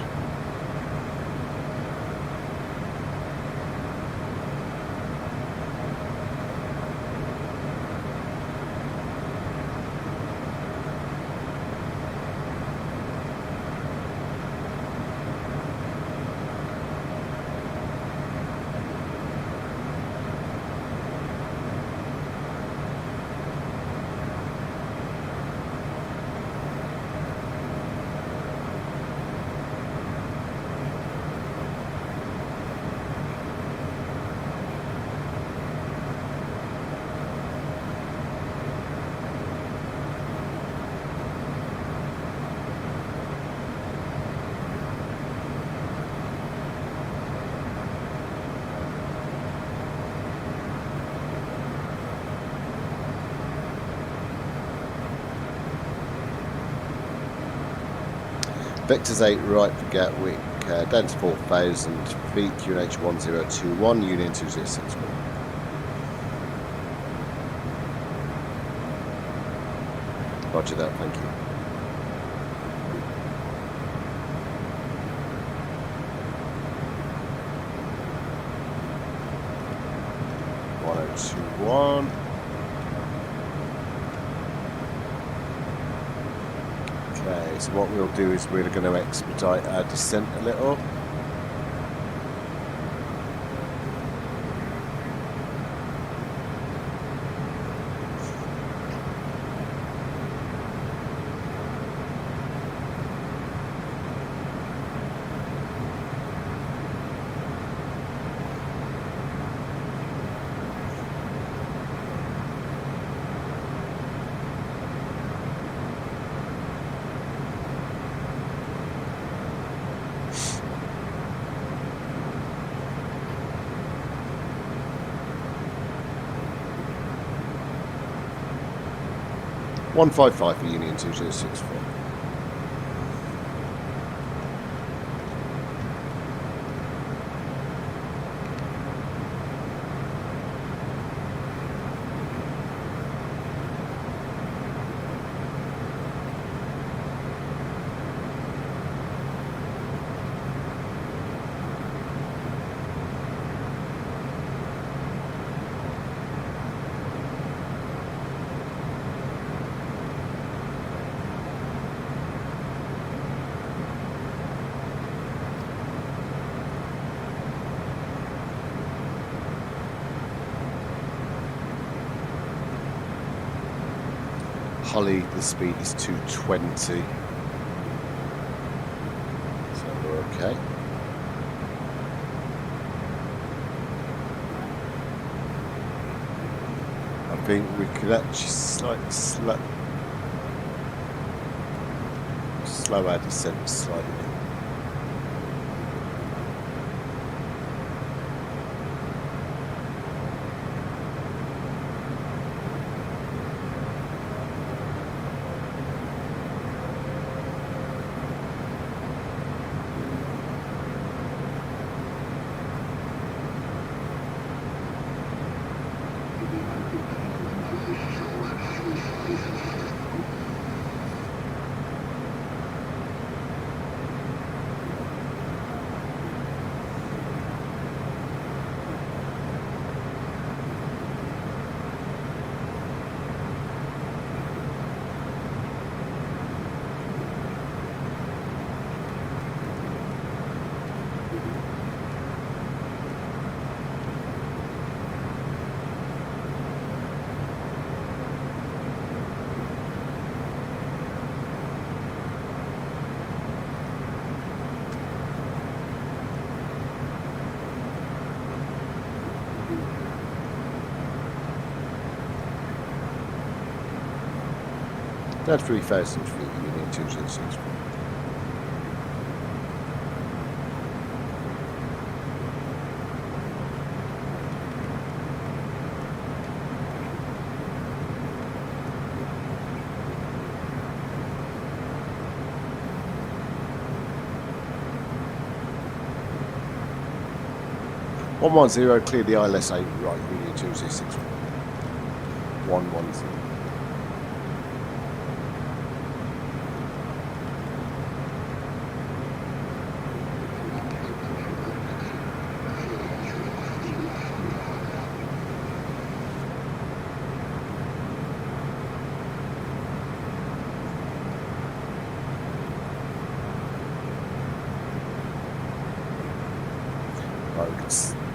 Vectors 8 right for Gatwick, down to 4,000 feet, QNH 1021, Union 2061. Roger that, thank you. One. Okay, so what we'll do is we're going to expedite our descent a little. $155 for Union 2064. Holly, the speed is 220. So we're okay. I think we could actually slightly slow our descent slightly. That's 3,000 feet, Union 264. $110, clear the ILS 8 right, Union 264. 110.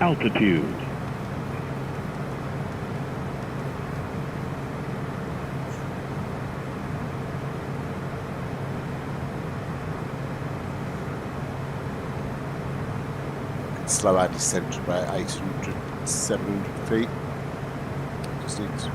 Altitude. Slow our descent to about 800, 700 feet. Just need to.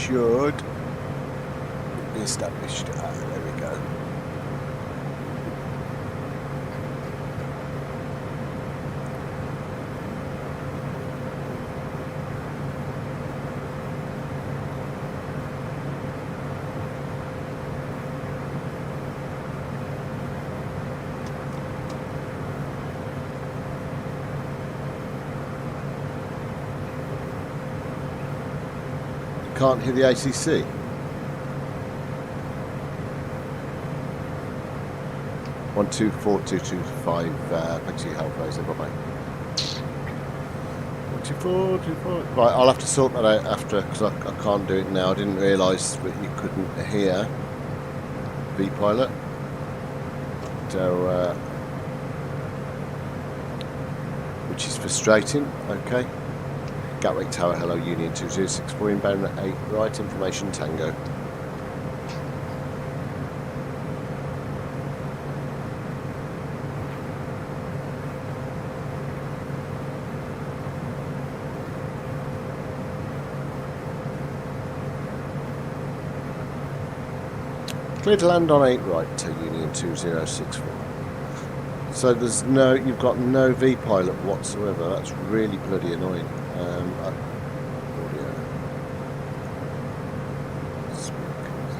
should be established. There we go. Can't hear the ACC. One two four two two five. Back to your help, guys. Bye bye. 12424. Right, I'll have to sort that out after because I can't do it now. I didn't realise that you couldn't hear VPilot. So, which is frustrating. Okay. Gatwick Tower, hello, Union 2064, inbound at 8, right, information Tango. Clear to land on 8, right, to Union 2064. So there's no, you've got no VPilot whatsoever, that's really bloody annoying. Audio. Speakers.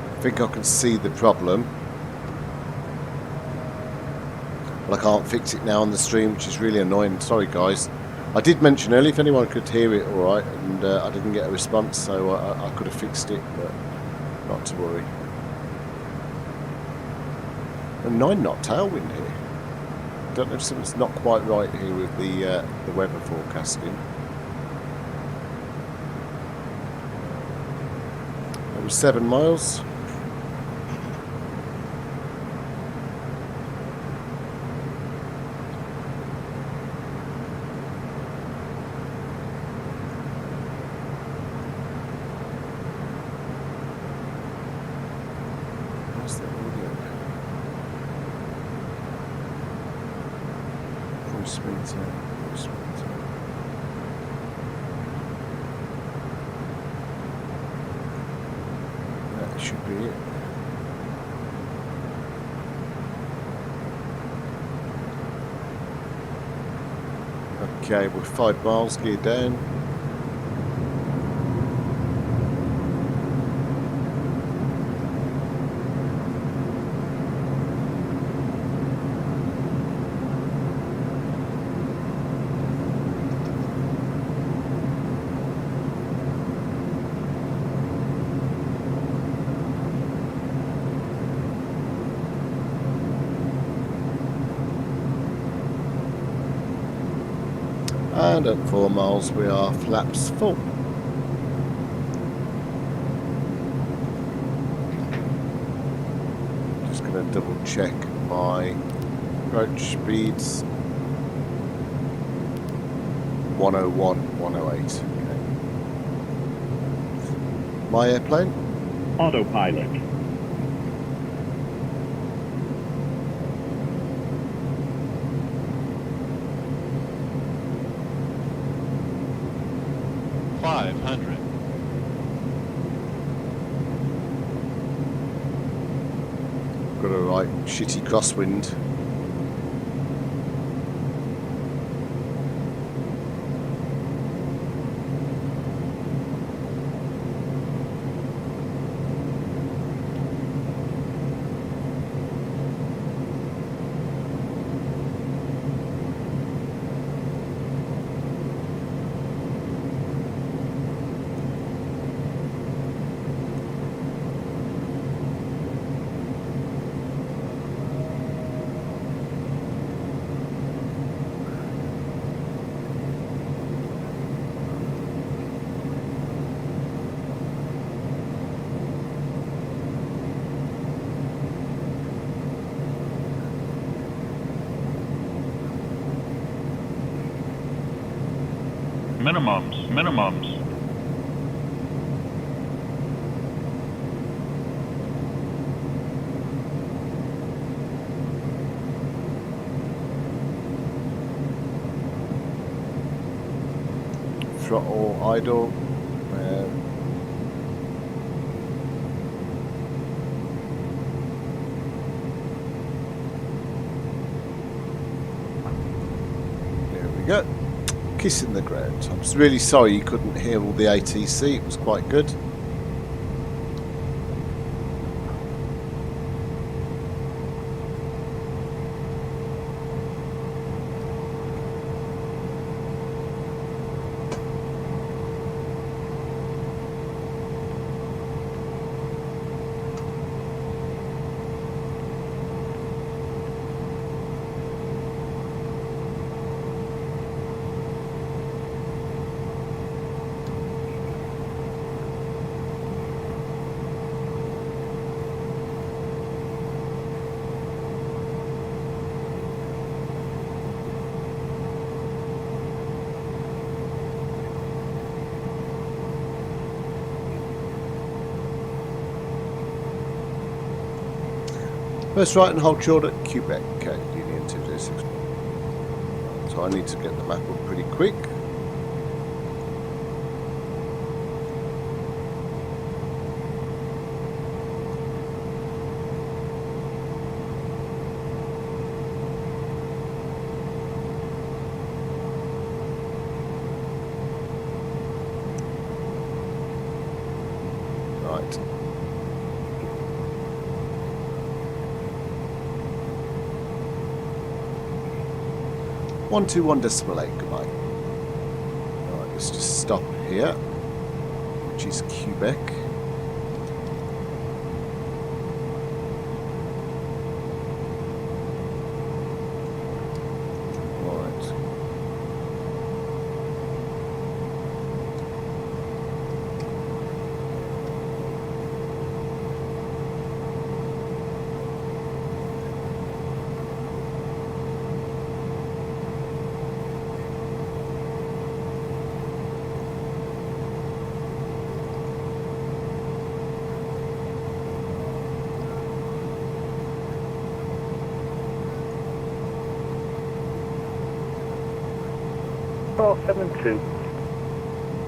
I think I can see the problem, but I can't fix it now on the stream, which is really annoying. Sorry guys. I did mention earlier if anyone could hear it alright, and I didn't get a response, so I could have fixed it, but not to worry. A 9-knot tailwind here. Don't know if something's not quite right here with the weather forecasting. It was 7 miles. That should be it. Okay, we're 5 miles, gear down. And at 4 miles we are flaps full. Just going to double check my approach speeds. 101, 108. Okay. My airplane? Autopilot. Got a right shitty crosswind. Minimums. throttle idle. There we go. Kissing the ground. I'm really sorry you couldn't hear all the ATC. It was quite good. First right and hold short at Quebec, Union 206. So I need to get the map up pretty quick. Right. One, 2, 1.8, goodbye. Alright, let's just stop here, which is Quebec. Alright.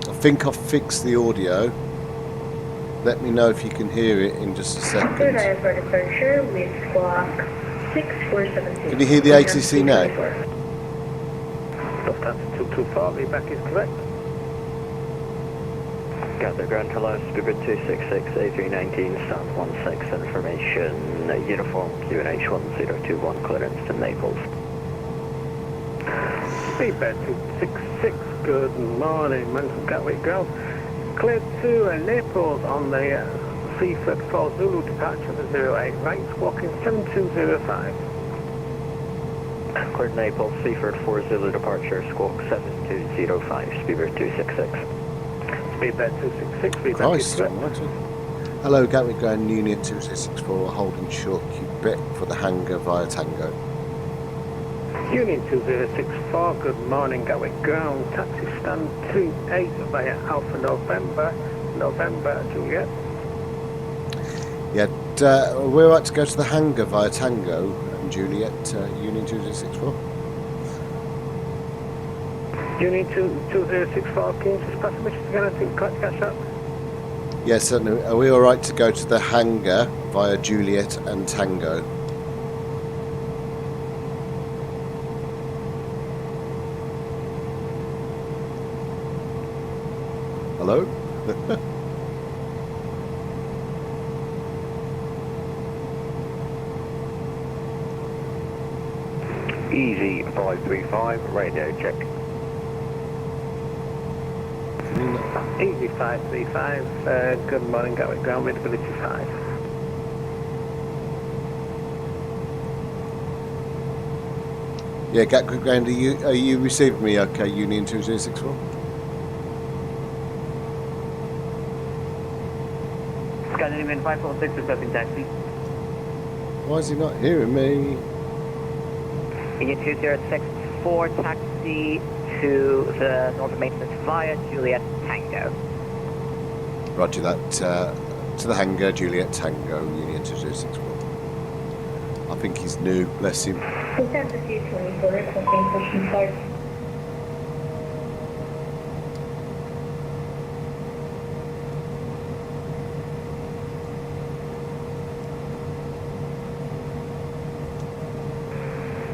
I think I've fixed the audio. Let me know if you can hear it in just a second. Can you hear the ATC now? Lufthansa 224, feedback is correct. Gatwick ground hello, Speedbird 266, A319, south 16, information, uniform QNH 1021, clearance to Naples. Speedbird 266, good morning, man from Gatwick ground. Cleared to Naples on the C34 Zulu departure for 08, right, squawking 7205. Cleared Naples, Seaford 4 Zulu departure, squawk 7205, Speedbird 266. Speedbird 266, feedback is correct. Hello, Gatwick ground, Union 2064, holding short Quebec for the hangar via Tango. Union 2064, good morning, Gatwick ground, taxi stand 28 via Alpha November, Juliet. Yeah, we're about to go to the hangar via Tango and Juliet, Union 2064. Union 2064, can you just pass the message again? I think quite catch up. Yes, certainly. Are we alright to go to the hangar via Juliet and Tango? Hello? Easy 535, radio check. Easy 535, good morning, Gatwick ground, visibility 5. Yeah, Gatwick ground, are you receiving me okay, Union 2064? Skyline 546 requesting taxi. Why is he not hearing me? Union 2064, taxi to the Northern Maintenance via Juliet Tango. Roger that, to the hangar, Juliet Tango, Union 2064. I think he's new, bless him.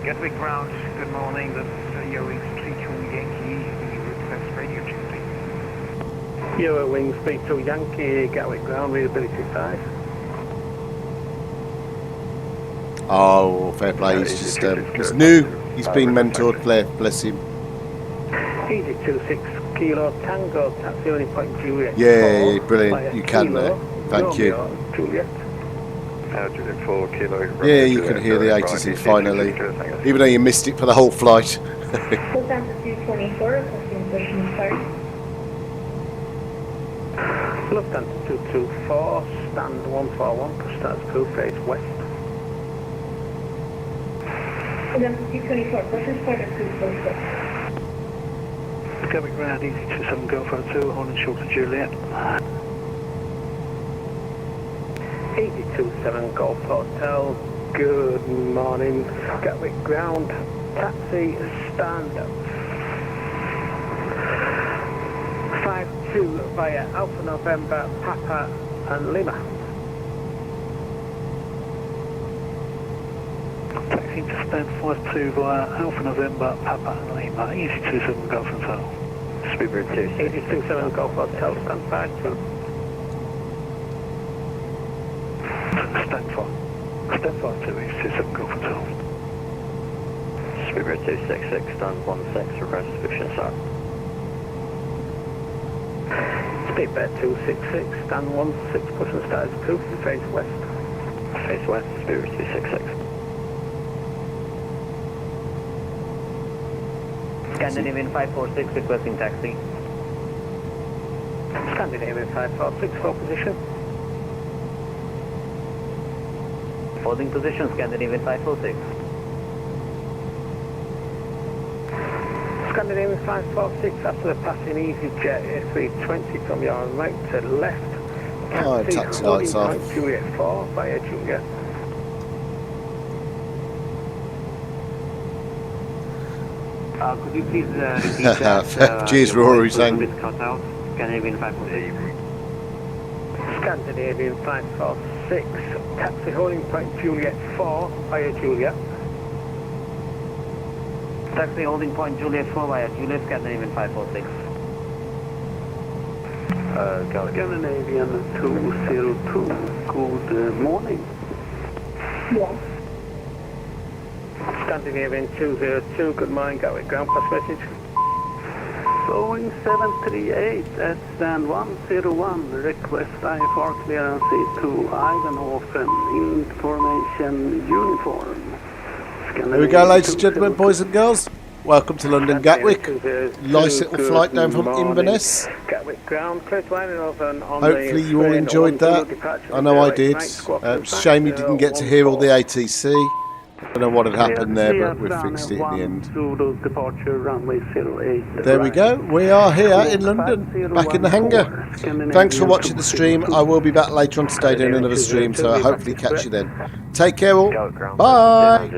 Gatwick ground, good morning, that's Eurowings 32 Yankee, we request radio check please. Eurowings 32 Yankee, Gatwick ground, readability 5. Oh, fair play. He's just he's new. He's been mentored. Bless him. Easy 26 Kilo Tango, taxi only point Juliet. Yeah, brilliant. You can there. Thank you. Juliet. Juliet 4 Kilo. Yeah, you can hear the ATC finally, even though you missed it for the whole flight. Lufthansa 224, requesting position start. Lufthansa 224, stand 141, push starts crew, face west. Lufthansa 224, position start at 246. Gatwick ground, easy 27 Golf 2, Horn and short to Juliet. 827 Golf Hotel, good morning, Gatwick ground, taxi, stand 52 via Alpha November, Papa and Lima. Taxi to stand 52 via Alpha November, Papa and Lima, easy 27 Golf Hotel. Speedbird 827 Golf Hotel, stand 52. Stand 52, easy 27 Golf Hotel. Speedbird 266, stand 16, request position start. Speedbird 266, stand 16, push and start crew, face west. Face west, Speedbird 266. Scandinavian 546 requesting taxi. Scandinavian 546, full position. Holding position, Scandinavian 546. Scandinavian 546, after the passing EasyJet A320 from your right to left. Oh, taxi lights off. Juliet 4 via Juliet. Could you please repeat that? Cheers, Rory, saying. Cut out. Scandinavian 546. Scandinavian 546, taxi holding point Juliet 4 via Juliet. Taxi holding point Juliet 4 via Juliet, Scandinavian 546. Scandinavian 202, good morning. Yes. Scandinavian 202, good morning, Gatwick ground pass message. Boeing 738 at stand 101, request IFR clearance to Ivanhofen, information uniform. Here we go, ladies and gentlemen, boys and girls. Welcome to London Gatwick. Nice little flight down from Inverness. Gatwick ground, clear to Ivanhofen on Hopefully you all enjoyed that. I know I did. Shame you didn't get to hear all the ATC. I don't know what had happened there, but we fixed it in the end. There we go. We are here in London, back in the hangar. Thanks for watching the stream. I will be back later on today doing another stream, so I'll hopefully catch you then. Take care all. Bye.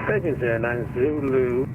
Virgin 09 Zulu.